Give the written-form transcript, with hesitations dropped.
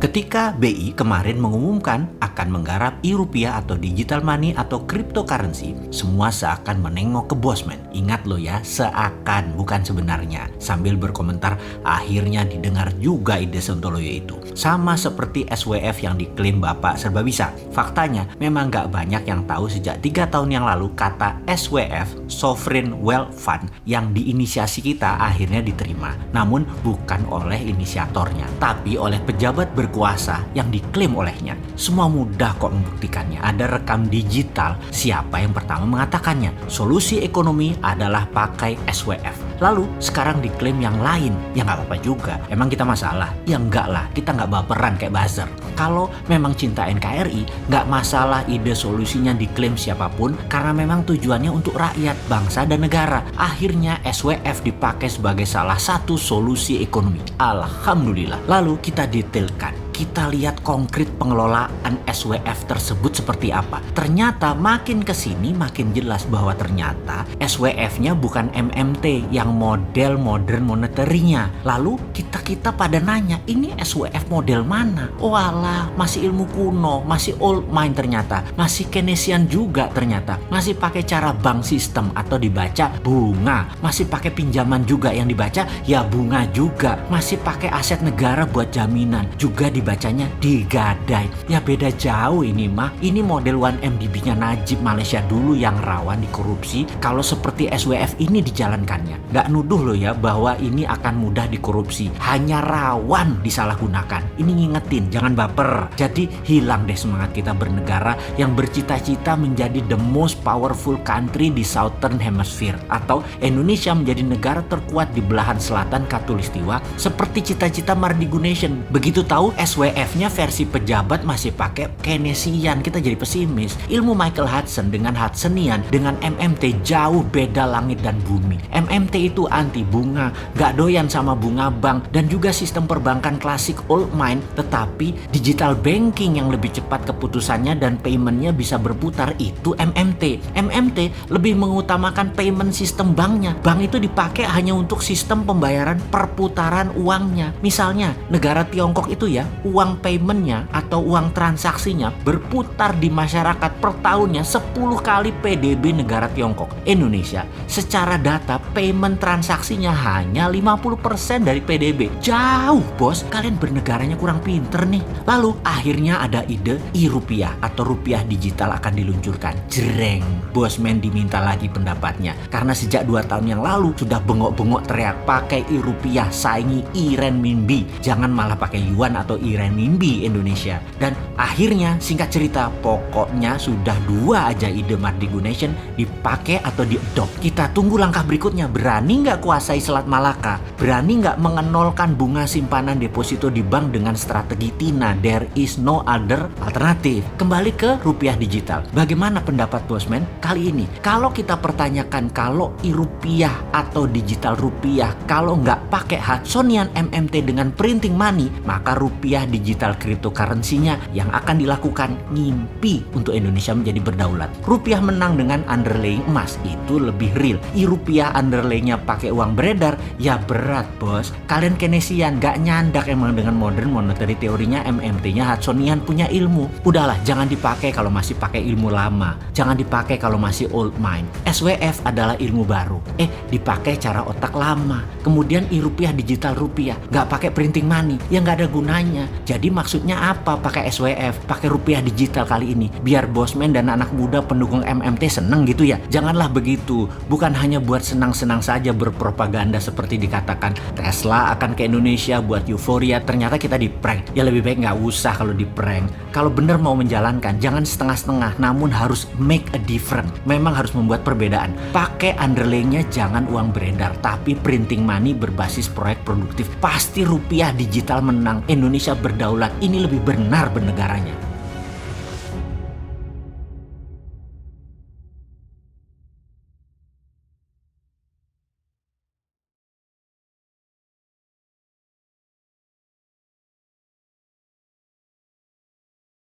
Ketika BI kemarin mengumumkan akan menggarap e-rupiah atau digital money atau cryptocurrency, semua seakan menengok ke Bosman. Ingat lo ya, seakan, bukan sebenarnya. Sambil berkomentar, akhirnya didengar juga ide Sontoloyo itu. Sama seperti SWF yang diklaim Bapak serba bisa. Faktanya, memang gak banyak yang tahu sejak 3 tahun yang lalu kata SWF, Sovereign Wealth Fund, yang diinisiasi kita akhirnya diterima. Namun bukan oleh inisiatornya, tapi oleh pejabat berkuasa yang diklaim olehnya. Semua mudah kok membuktikannya. Ada rekam digital siapa yang pertama mengatakannya. Solusi ekonomi adalah pakai SWF. Lalu sekarang diklaim yang lain. Ya nggak apa-apa juga. Emang kita masalah? Ya enggak lah. Kita nggak baperan kayak buzzer. Kalau memang cinta NKRI, nggak masalah ide solusinya diklaim siapapun karena memang tujuannya untuk rakyat, bangsa, dan negara. Akhirnya SWF dipakai sebagai salah satu solusi ekonomi. Alhamdulillah. Lalu kita detailkan. Kita lihat konkret pengelolaan SWF tersebut seperti apa. Ternyata makin kesini makin jelas bahwa ternyata SWF-nya bukan MMT yang model modern monetary-nya. Lalu kita pada nanya, ini SWF model mana? Walah, masih ilmu kuno, masih old mind ternyata. Masih Keynesian juga ternyata. Masih pakai cara bank sistem atau dibaca bunga. Masih pakai pinjaman juga yang dibaca ya bunga juga. Masih pakai aset negara buat jaminan. Juga dibacanya digadai. Ya beda jauh ini mah. Ini model 1MDB-nya Najib Malaysia dulu yang rawan dikorupsi. Kalau seperti SWF ini dijalankannya. Gak nuduh loh ya bahwa ini akan mudah dikorupsi. Hanya rawan disalahgunakan. Ini ngingetin, jangan baper. Jadi hilang deh semangat kita bernegara yang bercita-cita menjadi the most powerful country di Southern Hemisphere. Atau Indonesia menjadi negara terkuat di belahan selatan Khatulistiwa seperti cita-cita Mardigu Nation. Begitu tahu SWF-nya versi pejabat masih pakai Keynesian, kita jadi pesimis. Ilmu Michael Hudson dengan Hudsonian dengan MMT jauh beda langit dan bumi. MMT itu anti bunga, gak doyan sama bunga bank dan juga sistem perbankan klasik old mind, tetapi digital banking yang lebih cepat keputusannya dan paymentnya bisa berputar itu MMT. MMT lebih mengutamakan payment sistem banknya. Bank itu dipakai hanya untuk sistem pembayaran perputaran uangnya. Misalnya negara Tiongkok itu ya, uang paymentnya atau uang transaksinya berputar di masyarakat per tahunnya 10 kali PDB negara Tiongkok. Indonesia secara data payment transaksinya hanya 50% dari PDB. Jauh bos, kalian bernegaranya kurang pinter nih. Lalu akhirnya ada ide e-rupiah atau rupiah digital akan diluncurkan. Jreng, Bosman diminta lagi pendapatnya. Karena sejak 2 tahun yang lalu sudah bengok-bengok teriak pakai e-rupiah saingi e-renminbi. Jangan malah pakai yuan atau e-renminbi Indonesia. Dan akhirnya singkat cerita pokoknya sudah 2 aja ide Mardigu Nation dipakai atau diadopt. Kita tunggu langkah berikutnya. Berani nggak kuasai Selat Malaka? Berani nggak mengenolkan bunga simpanan deposito di bank dengan strategi TINA? There is no other alternative. Kembali ke rupiah digital. Bagaimana pendapat Bosman kali ini? Kalau kita pertanyakan kalau e-rupiah atau digital rupiah kalau nggak pakai Hudsonian MMT dengan printing money, maka rupiah digital cryptocurrency-nya yang akan dilakukan ngimpi untuk Indonesia menjadi berdaulat. Rupiah menang dengan underlying emas, itu lebih real. E-rupiah underlaynya pakai uang beredar, ya berat bos. Kalian Keynesian gak nyandak emang dengan modern monetary teorinya MMT-nya Hudsonian punya ilmu. Udahlah, jangan dipakai kalau masih pakai ilmu lama. Jangan dipakai kalau masih old mind. SWF adalah ilmu baru. Dipakai cara otak lama. Kemudian e-rupiah digital rupiah, gak pakai printing money, ya gak ada gunanya. Jadi maksudnya apa pakai SWF, pakai rupiah digital kali ini? Biar Bosman dan anak muda pendukung MMT seneng gitu ya? Janganlah begitu. Bukan hanya buat senang-senang saja berpropaganda seperti dikatakan Tesla akan ke Indonesia buat euforia, ternyata kita di prank. Ya lebih baik nggak usah kalau di prank. Kalau bener mau menjalankan, jangan setengah-setengah, namun harus make a difference. Memang harus membuat perbedaan. Pakai underlaynya jangan uang beredar, tapi printing money berbasis proyek produktif. Pasti rupiah digital menang, Indonesia berdaulat. Ini lebih benar bernegaranya.